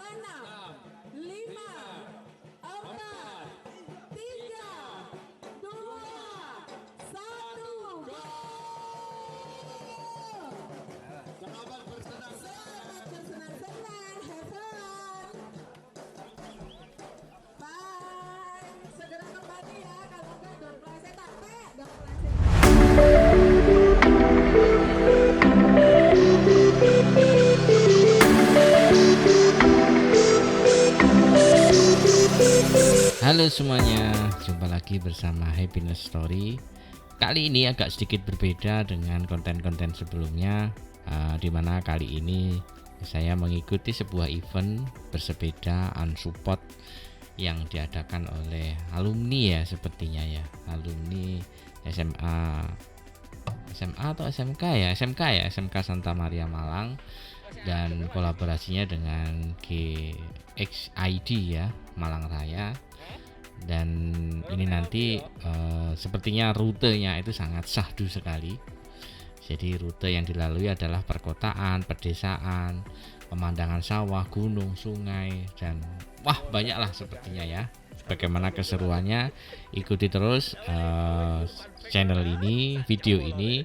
enam, lima, empat, tiga, dua, satu, go! Selamat bersenang-senang. Bersenang-senang, have fun. Bye. Segera kembali ya, kalau enggak door prize capek, door prize. Halo semuanya, jumpa lagi bersama Happiness Story. Kali ini agak sedikit berbeda dengan konten-konten sebelumnya, dimana kali ini saya mengikuti sebuah event bersepeda unsupport yang diadakan oleh alumni ya, sepertinya ya, alumni SMA atau SMK ya, SMK Santa Maria Malang, dan kolaborasinya dengan GXID ya, Malang Raya. Dan ini nanti sepertinya rutenya itu sangat syahdu sekali. Jadi rute yang dilalui adalah perkotaan, pedesaan, pemandangan sawah, gunung, sungai, dan wah banyaklah sepertinya ya. Bagaimana keseruannya, ikuti terus channel ini, video ini,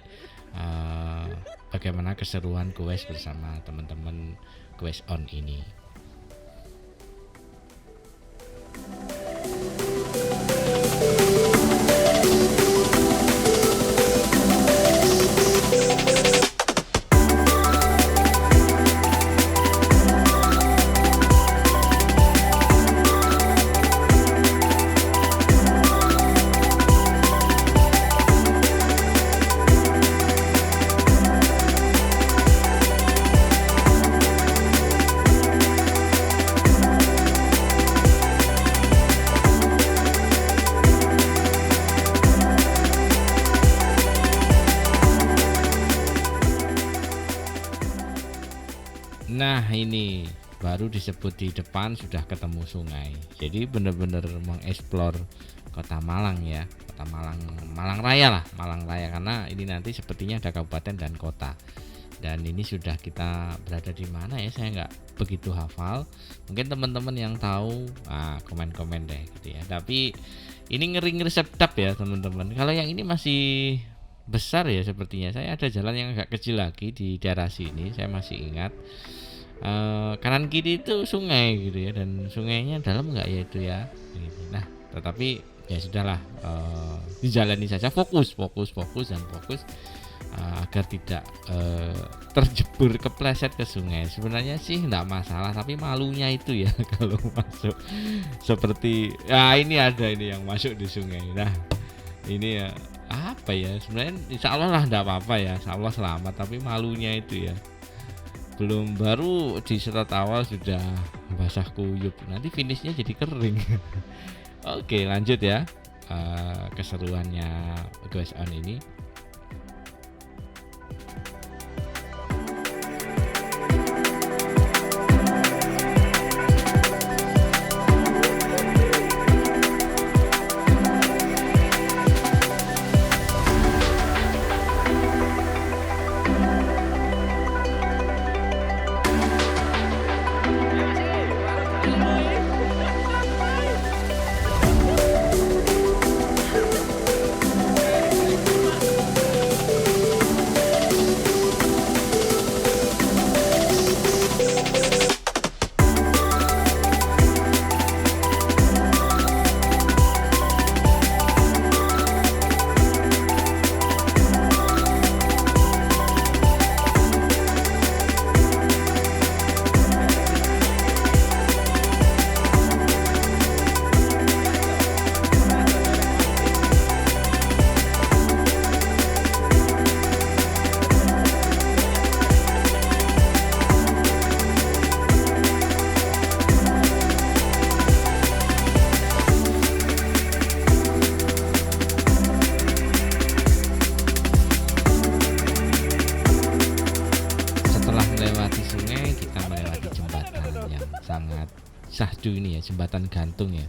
bagaimana keseruan goes bersama teman-teman goes on ini. Nah ini baru disebut di depan sudah ketemu sungai. Jadi benar-benar mengeksplor kota Malang ya, kota Malang, Malang Raya lah, Malang Raya, karena ini nanti sepertinya ada kabupaten dan kota. Dan ini sudah kita berada di mana ya, saya nggak begitu hafal. Mungkin teman-teman yang tahu komen-komen deh gitu ya. Tapi ini ngeri-ngeri sedap ya teman-teman. Kalau yang ini masih besar ya sepertinya. Saya ada jalan yang agak kecil lagi di daerah sini, saya masih ingat. Kanan kiri itu sungai gitu ya, dan sungainya dalam nggak ya itu ya gitu. Nah tetapi ya sudahlah, dijalani saja, fokus agar tidak terjebur kepleset ke sungai. Sebenarnya sih nggak masalah, tapi malunya itu ya kalau masuk seperti ini ada ini yang masuk di sungai. Nah ini ya apa ya, sebenarnya insya Allah lah nggak apa-apa ya, insya Allah selamat, tapi malunya itu ya, belum baru di serat awal sudah basah kuyup, nanti finishnya jadi kering. Oke lanjut ya, keseruannya goes on ini. Syahdu ini ya, jembatan gantung ya.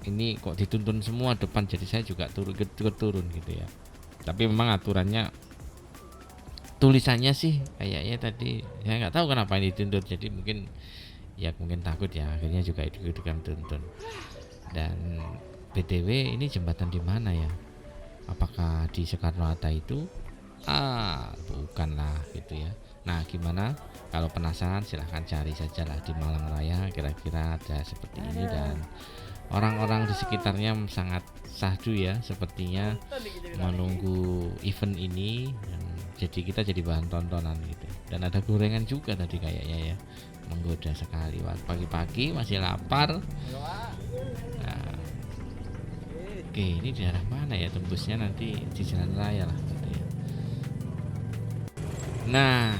Ini kok dituntun semua depan, jadi saya juga turun gitu ya. Tapi memang aturannya, tulisannya sih kayaknya tadi saya nggak tahu kenapa ini dituntut, jadi mungkin ya mungkin takut ya, akhirnya juga ikut-ikutan tuntun. Dan BTW ini jembatan di mana ya? Apakah di Soekarno Hatta itu? Bukan lah gitu ya. Nah, gimana? Kalau penasaran silahkan cari saja lah di Malang Raya, kira-kira ada seperti ini, dan orang-orang di sekitarnya sangat syahdu ya, sepertinya menunggu event ini, dan jadi kita jadi bahan tontonan gitu. Dan ada gorengan juga tadi kayaknya ya, menggoda sekali. Wah, pagi-pagi masih lapar. Nah, oke, ini daerah mana ya, tembusnya nanti di jalan raya lah gitu ya. Nah,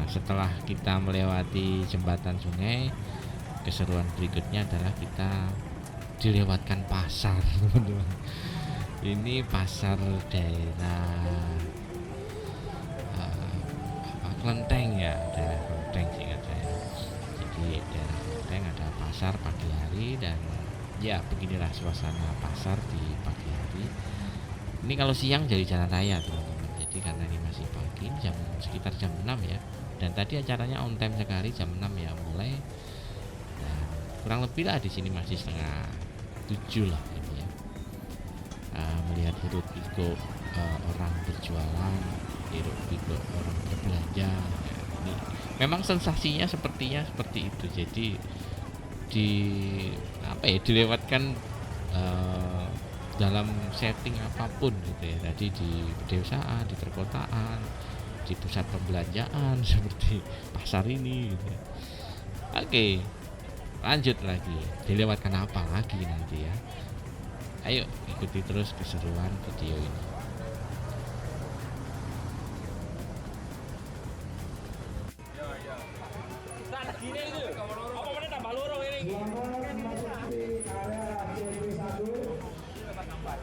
setelah kita melewati jembatan sungai, keseruan berikutnya adalah kita dilewatkan pasar, teman-teman. Ini pasar daerah Klenteng ya, daerah Klenteng seingat saya. Jadi daerah Klenteng ada pasar pagi hari, dan ya beginilah suasana pasar di pagi hari. Ini kalau siang jadi jalan raya, teman-teman. Jadi karena ini masih pagi, sekitar jam 6 ya. Dan tadi acaranya on time sekali, jam 6 ya mulai. Dan kurang lebih lah di sini masih setengah 7 lah gitu ya. Melihat hiruk pikuk orang berjualan, hiruk pikuk orang berbelanja. Ya, ini memang sensasinya sepertinya seperti itu. Jadi dilewatkan dalam setting apapun gitu ya. Tadi di pedesaan, di perkotaan, di pusat pembelanjaan seperti pasar ini gitu ya. Oke, lanjut lagi, dilewatkan apa lagi nanti ya. Ayo ikuti terus keseruan video ini.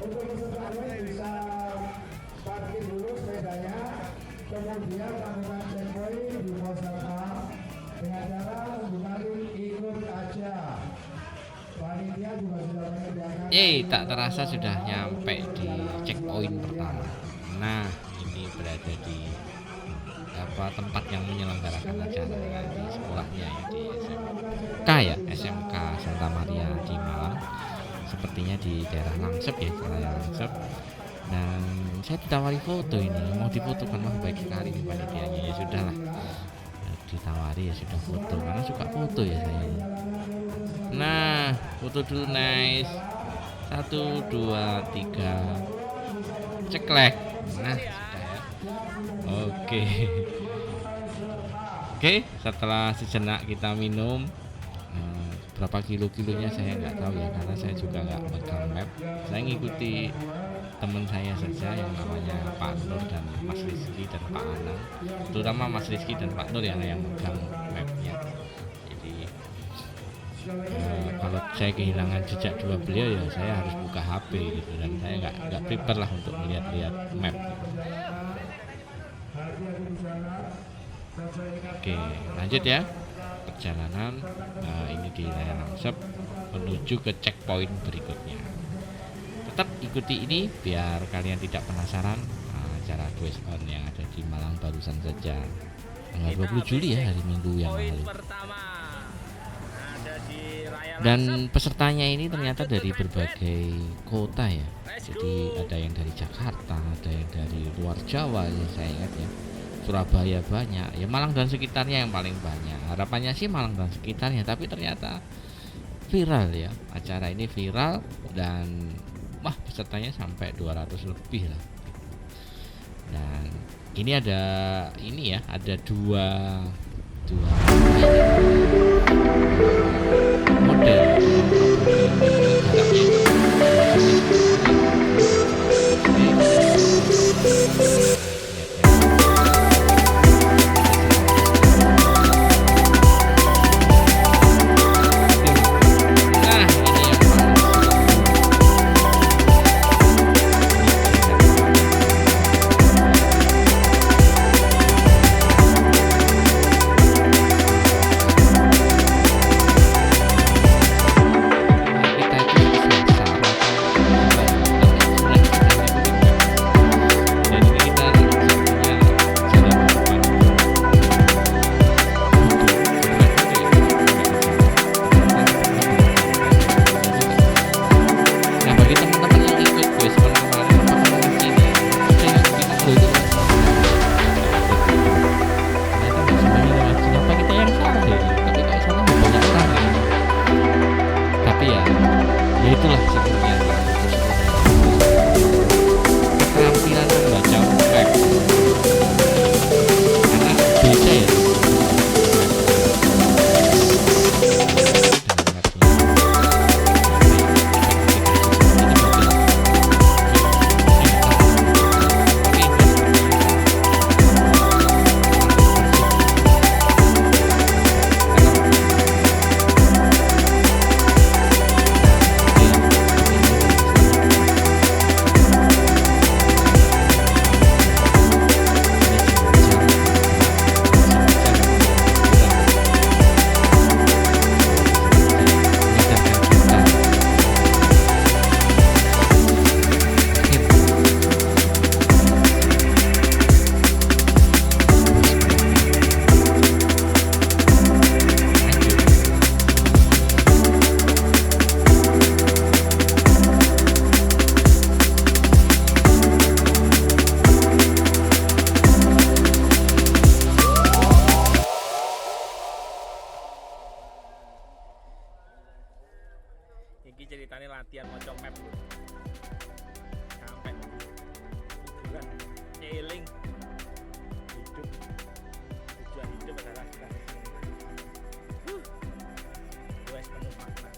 Untuk pesertanya bisa parkir dulu sepedanya, kemudian lakukan checkpoint di pos satpam dengan cara menggunakan ikut aja. Panitia juga sudah menyediakan. Tak terasa sudah nyampe di checkpoint pertama. Nah, ini berada di tempat yang menyelenggarakan acara di sekolahnya ya, di SMK ya, SMK Santa Maria di Malang. Sepertinya di daerah Langsep ya, daerah Langsep. Dan saya ditawari foto ini, mau difotokan, mah baik sekali nih panitianya. Ya sudahlah, ditawari ya sudah foto, karena suka foto ya saya. Nah, foto dulu, nice. 1, 2, 3 ceklek. Nah, sudah ya. Oke. Oke, setelah sejenak kita minum, berapa kilonya saya nggak tahu ya, karena saya juga nggak megang map. Saya ngikuti teman saya saja yang namanya Pak Nur dan Mas Rizky dan Pak Anang, terutama Mas Rizky dan Pak Nur yang megang mapnya. Jadi kalau saya kehilangan jejak dua beliau ya saya harus buka HP gitu, dan saya nggak prepare lah untuk melihat-lihat map gitu. Oke, lanjut ya perjalanan. Ini di layar Langsep menuju ke checkpoint berikutnya. Tetap ikuti ini biar kalian tidak penasaran acara Goes On yang ada di Malang barusan saja, tanggal 20 Juli ya, hari Minggu yang lalu. Dan pesertanya ini ternyata dari berbagai kota ya. Jadi ada yang dari Jakarta, ada yang dari luar Jawa ya, saya ingat ya. Surabaya banyak, ya Malang dan sekitarnya yang paling banyak. Harapannya sih Malang dan sekitarnya, tapi ternyata viral ya. Acara ini viral dan wah, pesertanya sampai 200 lebih lah. Dan ini ada dua model ceritanya latihan maca map lho. Sampai tujuan eling hidup, tujuan hidup adalah kita wes penuh makna.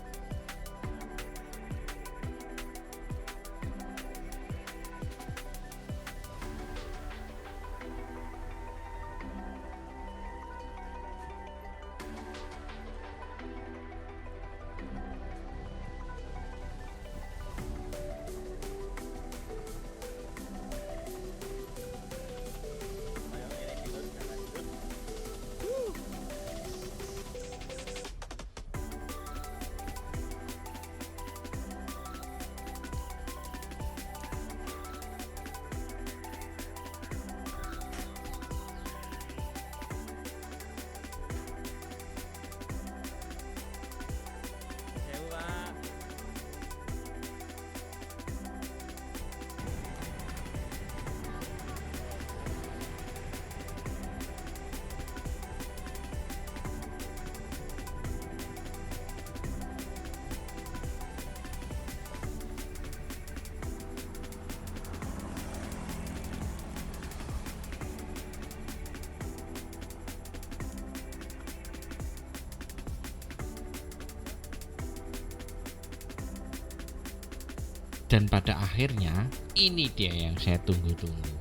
Dan pada akhirnya ini dia yang saya tunggu-tunggu,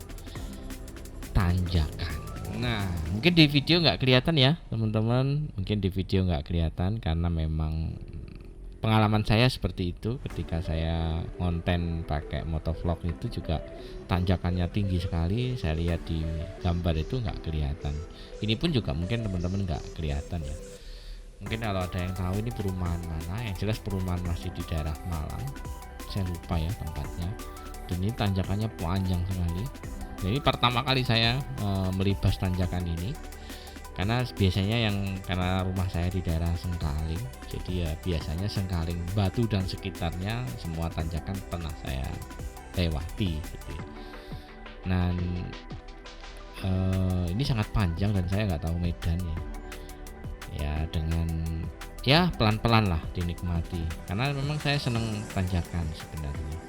tanjakan. Nah, mungkin di video nggak kelihatan ya teman-teman, mungkin di video nggak kelihatan karena memang pengalaman saya seperti itu. Ketika saya konten pakai motovlog itu juga tanjakannya tinggi sekali. Saya lihat di gambar itu nggak kelihatan. Ini pun juga mungkin teman-teman nggak kelihatan ya. Mungkin kalau ada yang tahu ini perumahan mana, yang jelas perumahan masih di daerah Malang. Saya lupa ya tempatnya. Dan ini tanjakannya panjang sekali. Jadi pertama kali saya melibas tanjakan ini, karena biasanya karena rumah saya di daerah Sengkaling, jadi ya biasanya Sengkaling, Batu dan sekitarnya semua tanjakan pernah saya lewati gitu ya. Nah ini sangat panjang dan saya nggak tahu medannya ya, dengan ya pelan-pelan lah dinikmati, karena memang saya seneng tanjakan sebenarnya.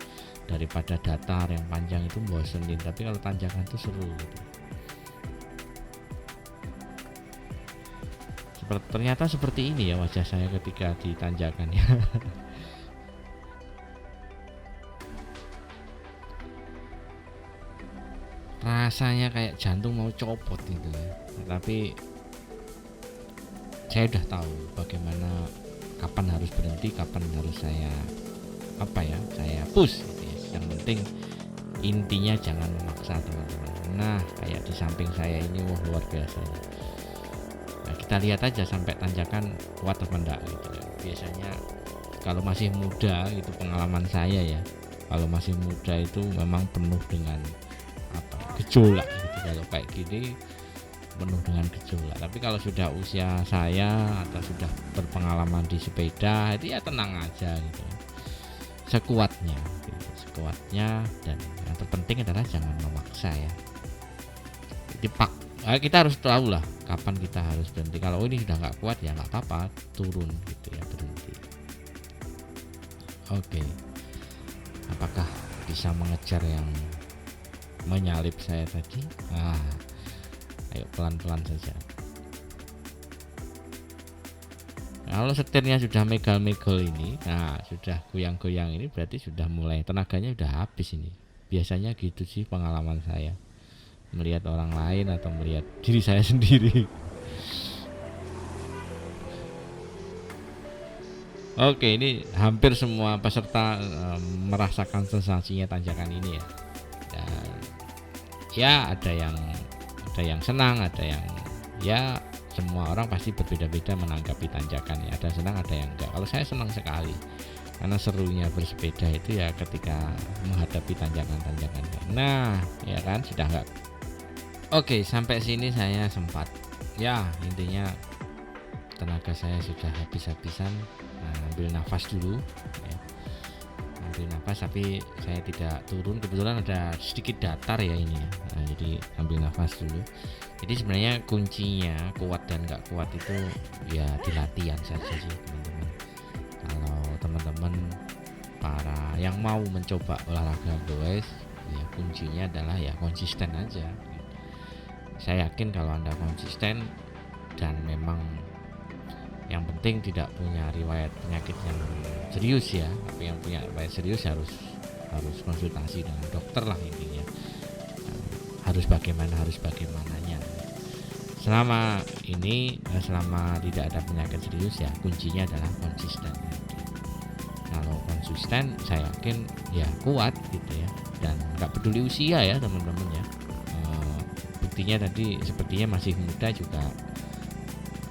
Daripada datar yang panjang itu bosenin, tapi kalau tanjakan itu seru gitu. Ternyata seperti ini ya wajah saya ketika di tanjakan ya. Rasanya kayak jantung mau copot gitu ya. Tapi saya udah tahu bagaimana, kapan harus berhenti, kapan harus saya push gitu ya. Yang penting intinya jangan memaksa teman-teman. Nah kayak di samping saya ini, wah luar biasa. Nah, kita lihat aja sampai tanjakan kuat apa enggak gitu ya. Biasanya kalau masih muda itu pengalaman saya ya, kalau masih muda itu memang penuh dengan gejolak gitu. Kalau kayak gini penuh dengan gejolak. Tapi kalau sudah usia saya atau sudah berpengalaman di sepeda itu ya tenang aja gitu, sekuatnya gitu, dan yang terpenting adalah jangan memaksa ya. Kita harus tahu lah kapan kita harus berhenti. Kalau ini sudah nggak kuat ya nggak apa-apa, turun gitu ya, berhenti. Oke, apakah bisa mengejar yang menyalip saya tadi? Ayo pelan-pelan saja. Kalau setirnya sudah megal-megal ini, nah sudah goyang-goyang ini, berarti sudah mulai tenaganya sudah habis ini. Biasanya gitu sih pengalaman saya, melihat orang lain atau melihat diri saya sendiri. Oke, ini hampir semua peserta merasakan sensasinya tanjakan ini ya. Dan ya ada yang senang, ada yang ya, semua orang pasti berbeda-beda menanggapi tanjakan ya. Ada senang, ada yang enggak. Kalau saya senang sekali karena serunya bersepeda itu ya ketika menghadapi tanjakan-tanjakan. Nah ya kan, sudah enggak. Oke, sampai sini saya sempat ya, intinya tenaga saya sudah habis-habisan. Ambil nafas dulu ya. Ambil nafas, tapi saya tidak turun, kebetulan ada sedikit datar ya ini ya. Jadi ambil nafas dulu. Jadi sebenarnya kuncinya kuat dan nggak kuat itu ya di latihan saja sih teman-teman. Kalau teman-teman para yang mau mencoba olahraga goes, ya kuncinya adalah ya konsisten aja. Saya yakin kalau Anda konsisten dan memang yang penting tidak punya riwayat penyakit yang serius ya, tapi yang punya riwayat serius harus konsultasi dengan dokter lah intinya. Harus bagaimananya. Selama tidak ada penyakit serius ya kuncinya adalah konsisten. Kalau konsisten saya yakin ya kuat gitu ya, dan nggak peduli usia ya teman-teman ya. Buktinya tadi sepertinya masih muda juga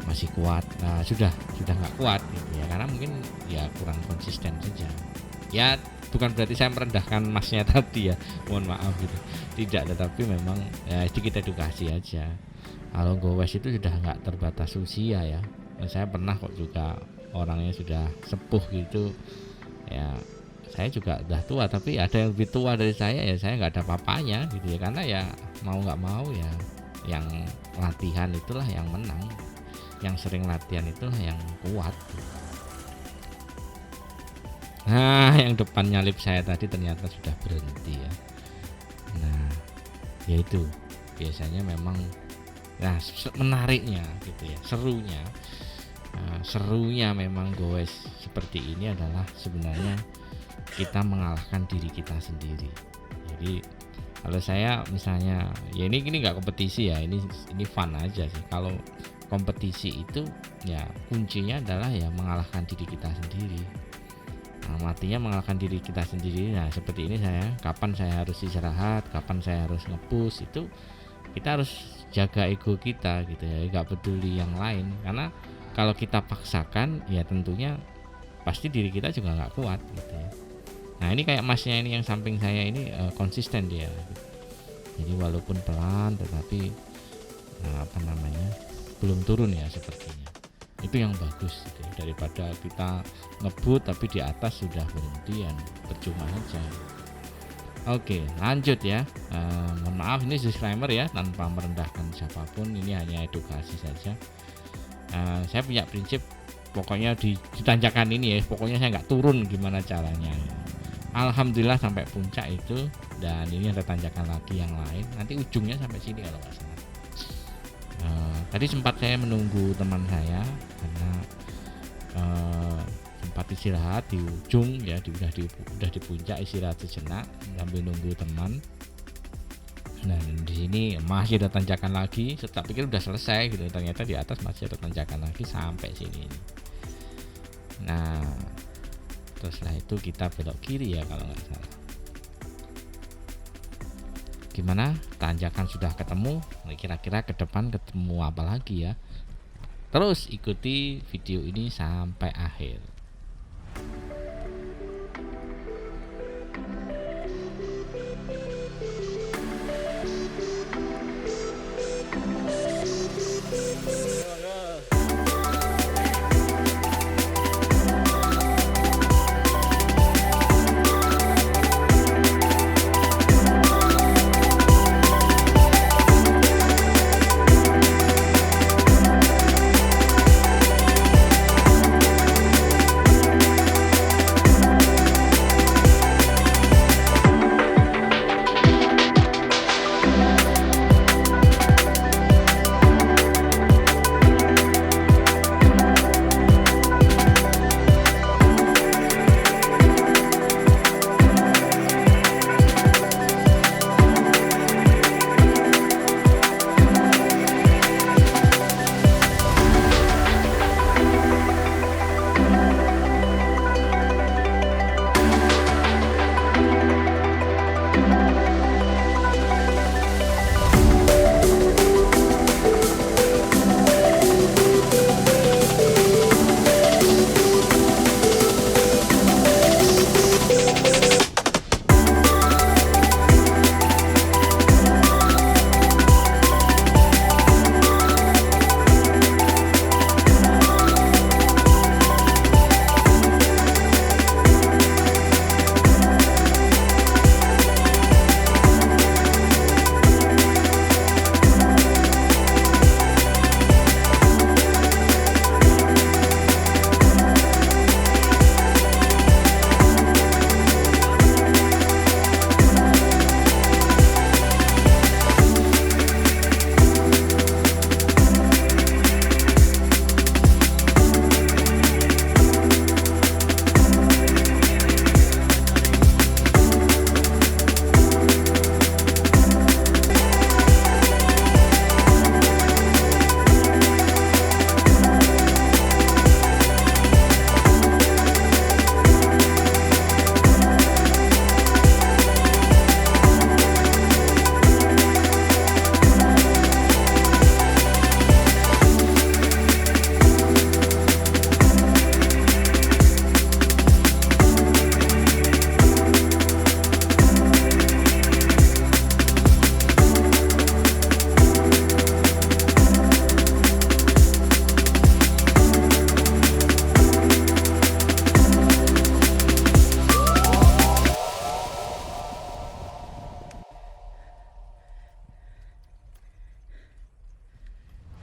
masih kuat. Sudah nggak kuat gitu ya, karena mungkin ya kurang konsisten saja ya. Bukan berarti saya merendahkan masnya tadi ya, mohon maaf gitu, tidak, tetapi memang ya sedikit edukasi aja. Kalau gowes itu sudah nggak terbatas usia ya. Saya pernah kok juga orangnya sudah sepuh gitu ya, saya juga udah tua tapi ada yang lebih tua dari saya ya saya nggak ada apa-apanya gitu ya, karena ya mau nggak mau ya yang latihan itulah yang menang, yang sering latihan itulah yang kuat. Nah, yang depan nyalip saya tadi ternyata sudah berhenti ya. Nah, yaitu biasanya memang menariknya gitu ya, serunya memang goes seperti ini adalah sebenarnya kita mengalahkan diri kita sendiri. Jadi kalau saya misalnya ya ini nggak kompetisi ya, ini fun aja sih. Kalau kompetisi itu ya kuncinya adalah ya mengalahkan diri kita sendiri. Matinya mengalahkan diri kita sendiri. Nah seperti ini kapan saya harus istirahat, kapan saya harus nge-push, itu kita harus jaga ego kita gitu ya, nggak peduli yang lain, karena kalau kita paksakan ya tentunya pasti diri kita juga nggak kuat gitu ya. Nah ini kayak masnya ini yang samping saya ini konsisten dia gitu. Jadi walaupun pelan tetapi belum turun ya sepertinya. Itu yang bagus gitu, daripada kita ngebut tapi di atas sudah berhentian, percuma aja. Oke, lanjut ya. Mohon maaf ini disclaimer ya, tanpa merendahkan siapapun, ini hanya edukasi saja. Saya punya prinsip pokoknya di tanjakan ini ya, pokoknya saya nggak turun gimana caranya. Alhamdulillah sampai puncak itu, dan ini ada tanjakan lagi yang lain. Nanti ujungnya sampai sini kalau nggak salah. Tadi sempat saya menunggu teman saya karena sempat istirahat di ujung ya, udah di puncak, istirahat sejenak sambil nunggu teman. Nah di sini masih ada tanjakan lagi, saya pikir udah selesai gitu, ternyata di atas masih ada tanjakan lagi sampai sini. Nah terus setelah itu kita belok kiri ya kalau nggak salah. Gimana? Tanjakan sudah ketemu, kira-kira ke depan ketemu apa lagi ya? Terus ikuti video ini sampai akhir.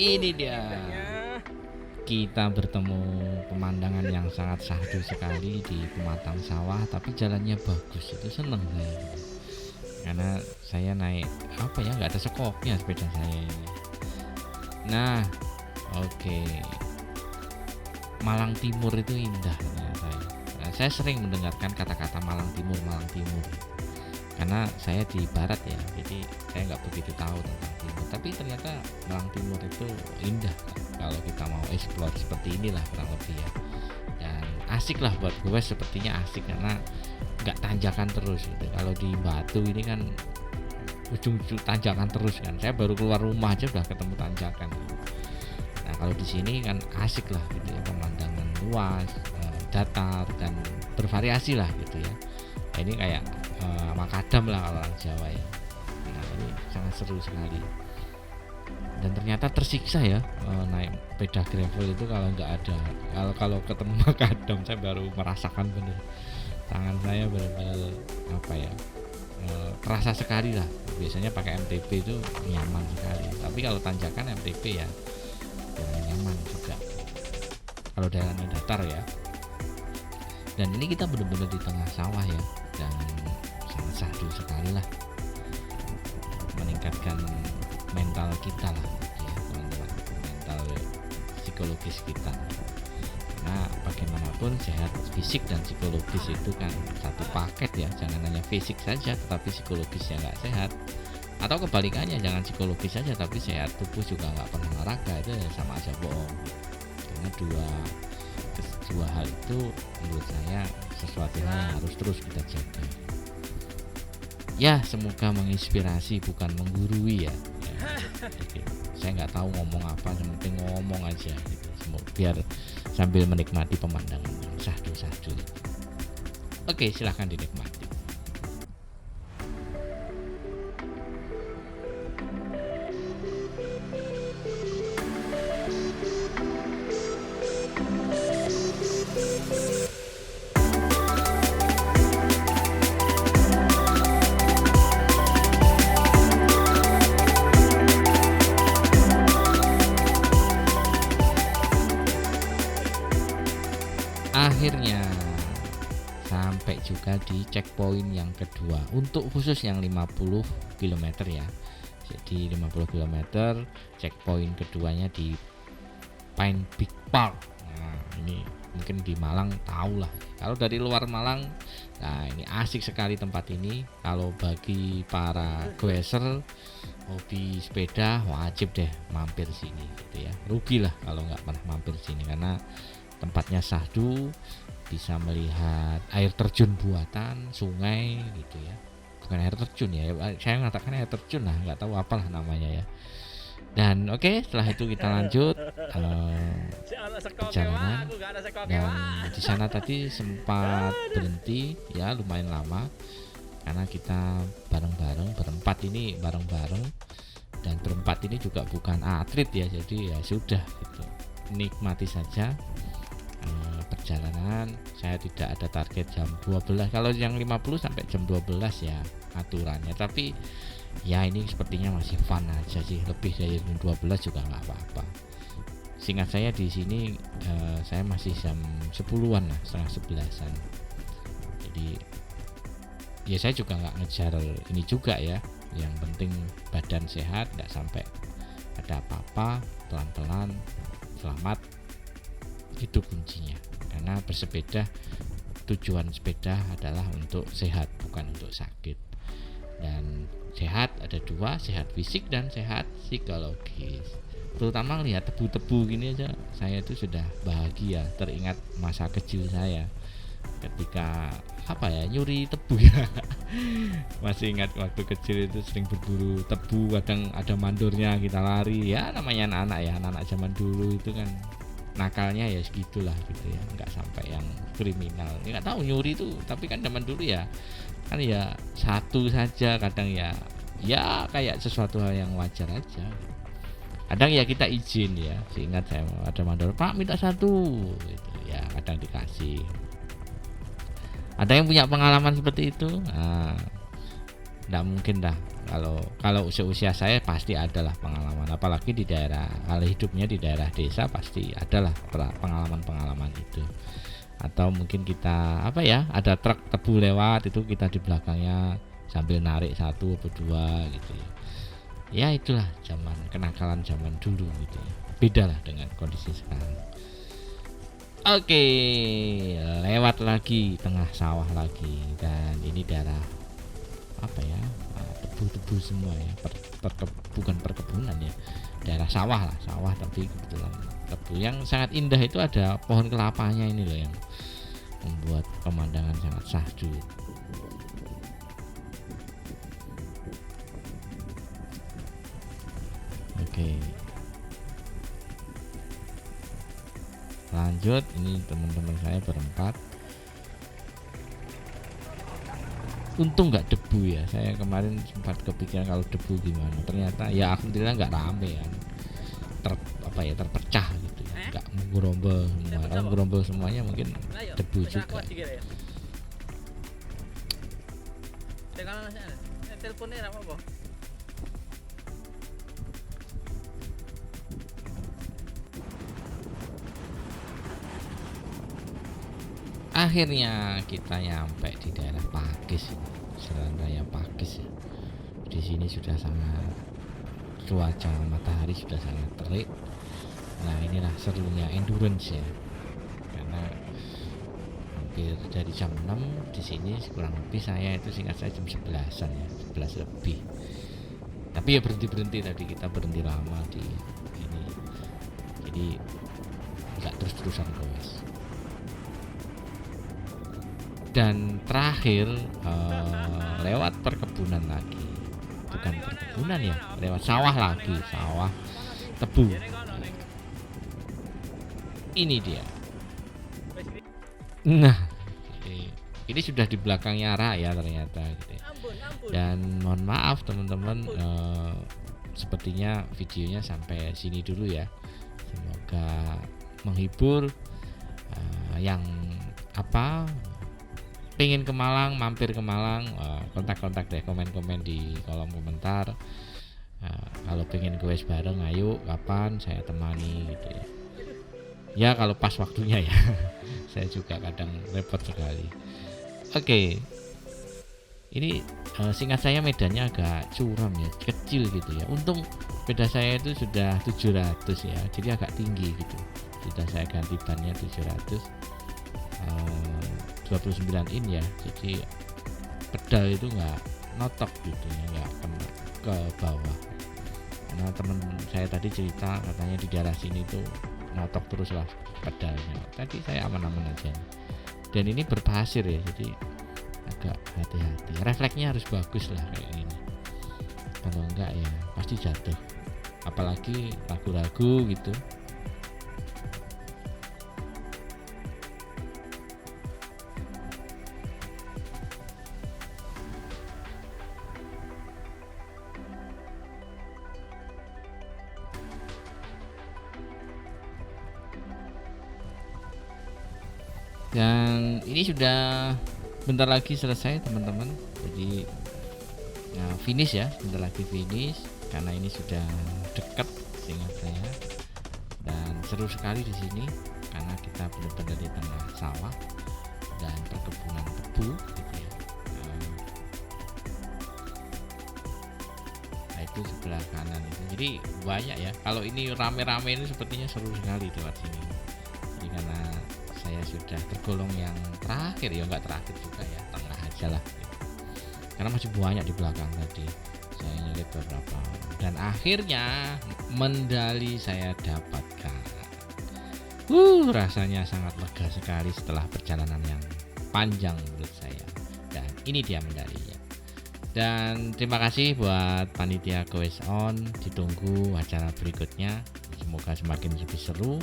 Ini dia, kita bertemu pemandangan yang sangat syahdu sekali di pematang sawah, tapi jalannya bagus. Itu seneng saya karena saya naik apa ya, nggak ada sekopnya sepeda saya ini. Nah, oke. Malang Timur itu indah ternyata. Saya sering mendengarkan kata-kata Malang Timur karena saya di barat ya, jadi saya nggak begitu tahu tentang timur. Tapi ternyata Malang Timur itu indah kalau kita mau explore seperti inilah kurang lebih ya. Dan asik lah buat gue, sepertinya asik karena nggak tanjakan terus gitu. Kalau di Batu ini kan ujung-ujung tanjakan terus kan. Saya baru keluar rumah aja udah ketemu tanjakan. Nah kalau di sini kan asik lah gitu ya, pemandangan luas, datar dan bervariasi lah gitu ya. Nah, ini kayak makadam lah kalau orang Jawa ya. Nah ini sangat seru sekali. Dan ternyata tersiksa ya naik sepeda gravel itu kalau nggak ada, kalau ketemu makadam saya baru merasakan bener. Tangan saya benar-benar apa ya, terasa sekali lah. Biasanya pakai MTB itu nyaman sekali, tapi kalau tanjakan MTB ya kurang nyaman juga kalau jalannya datar ya. Dan ini kita benar-benar di tengah sawah ya, dan sangat syahdu sekali lah, meningkatkan mental kita lah ya teman-teman, mental psikologis kita. Nah bagaimanapun sehat fisik dan psikologis itu kan satu paket ya, jangan hanya fisik saja tetapi psikologisnya nggak sehat, atau kebalikannya, jangan psikologis saja tapi sehat tubuh juga nggak pernah olahraga, itu sama aja bohong. Karena dua hal itu menurut saya sesuatu hal yang harus terus kita jaga ya. Semoga menginspirasi bukan menggurui ya. Jadi, saya nggak tahu ngomong apa, yang penting ngomong aja gitu. Biar sambil menikmati pemandangan yang syahdu-syahdu. Oke, silahkan dinikmati. Akhirnya sampai juga di checkpoint yang kedua untuk khusus yang 50 km ya. Jadi 50 km checkpoint keduanya di Pine Big Park. Nah, ini mungkin di Malang tahu lah. Kalau dari luar Malang, nah ini asik sekali tempat ini. Kalau bagi para goeser hobi sepeda wajib deh mampir sini gitu ya. Rugi lah kalau nggak pernah mampir sini karena tempatnya syahdu, bisa melihat air terjun buatan, sungai gitu ya. Bukan air terjun ya, saya mengatakan air terjun lah, nggak tahu apalah namanya ya. Dan oke, setelah itu kita lanjut perjalanan. Dan di sana tadi sempat berhenti ya, lumayan lama karena kita bareng-bareng berempat ini bareng-bareng, dan berempat ini juga bukan atlet ya, jadi ya sudah gitu, nikmati saja perjalanan. Saya tidak ada target jam 12, kalau yang 50 sampai jam 12 ya aturannya, tapi ya ini sepertinya masih fun aja sih, lebih dari jam 12 juga nggak apa-apa. Seingat saya di sini saya masih jam 10-an lah, setengah 11-an. Jadi ya saya juga nggak ngejar ini juga ya, yang penting badan sehat, nggak sampai ada apa-apa, pelan-pelan, selamat, itu kuncinya. Karena bersepeda, tujuan sepeda adalah untuk sehat, bukan untuk sakit. Dan sehat ada dua, sehat fisik dan sehat psikologis. Terutama lihat tebu-tebu gini aja, saya itu sudah bahagia. Teringat masa kecil saya ketika nyuri tebu ya. Masih ingat waktu kecil itu sering berburu tebu, kadang ada mandornya, kita lari ya, namanya anak-anak ya, anak-anak zaman dulu itu kan nakalnya ya segitulah gitu ya, nggak sampai yang kriminal. Nggak tahu nyuri itu, tapi kan zaman dulu ya kan ya satu saja, kadang ya kayak sesuatu hal yang wajar aja. Kadang ya kita izin ya, seingat saya ada mandor, Pak minta satu gitu ya, kadang dikasih. Ada yang punya pengalaman seperti itu? Nah, Nggak mungkin dah, kalau usia saya pasti adalah pengalaman, apalagi di daerah, kalau hidupnya di daerah desa pasti adalah pengalaman itu. Atau mungkin kita apa ya, ada truk tebu lewat, itu kita di belakangnya sambil narik 1 atau 2 gitu ya. Ya itulah kenakalan zaman dulu gitu ya. Beda lah dengan kondisi sekarang. Oke, lewat lagi tengah sawah lagi, dan ini daerah apa ya, tebu-tebu semua ya, bukan perkebunan ya, daerah sawah lah, sawah tapi kebetulan tebu. Yang sangat indah itu ada pohon kelapanya ini loh, yang membuat pemandangan sangat syahdu. Oke, lanjut, ini teman-teman saya berempat. Untung nggak debu ya, saya kemarin sempat kepikiran kalau debu gimana, ternyata ya alhamdulillah nggak rame ya, terpecah gitu ya, nggak menggerombol semua. Kalau menggerombol semuanya mungkin debu juga. Teleponnya apa? Akhirnya kita nyampe di daerah Pakis, Jalan Raya Pakis ya. Di sini sudah sangat, cuaca matahari sudah sangat terik. Nah inilah serunya endurance ya, karena hampir dari jam 6 di sini kurang lebih, saya itu singkat saya jam 11-an ya, 11 lebih. Tapi ya berhenti tadi, kita berhenti lama di ini, jadi nggak terus-terusan goes. Dan terakhir lewat perkebunan lagi, bukan perkebunan ya, lewat sawah lagi, sawah tebu. Ini dia. Nah, ini sudah di belakangnya Raya ternyata gitu ya. Dan mohon maaf teman-teman, sepertinya videonya sampai sini dulu ya. Semoga menghibur. Yang pengen ke Malang, mampir ke Malang, kontak-kontak deh, komen-komen di kolom komentar. Kalau pengen goes bareng, ayo, kapan saya temani gitu ya. Ya kalau pas waktunya ya. Saya juga kadang repot sekali. Oke. Ini singkat saya medannya agak curam ya, kecil gitu ya. Untung sepeda saya itu sudah 700 ya, jadi agak tinggi gitu. Sudah saya ganti bannya 700. 29 in ya, jadi pedal itu nggak notok gitu ya, nggak kena ke bawah. Karena temen saya tadi cerita katanya di daerah sini tuh notok terus lah pedalnya. Tadi saya aman-aman aja. Dan ini berpasir ya, jadi agak hati-hati. Refleksnya harus bagus lah kayak gini. Kalau enggak ya pasti jatuh. Apalagi ragu-ragu gitu. Dan ini sudah bentar lagi selesai teman-teman, jadi finish ya, bentar lagi finish, karena ini sudah dekat seingat saya. Dan seru sekali di sini karena kita benar-benar di tengah sawah dan perkebunan tebu gitu ya. Nah itu sebelah kanan itu, jadi banyak ya. Kalau ini rame-rame ini sepertinya seru sekali lewat sini. Jadi karena saya sudah tergolong yang terakhir, ya nggak terakhir juga ya, tengah aja lah gitu. Karena masih banyak di belakang tadi, saya nyelip beberapa, dan akhirnya medali saya dapatkan. Rasanya sangat lega sekali setelah perjalanan yang panjang menurut saya. Dan ini dia medalinya. Dan terima kasih buat panitia Goes On, ditunggu acara berikutnya, semoga semakin lebih seru.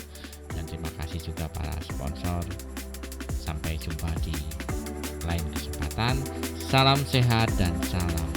Dan terima kasih juga para sponsor. Sampai jumpa di lain kesempatan. Salam sehat dan salam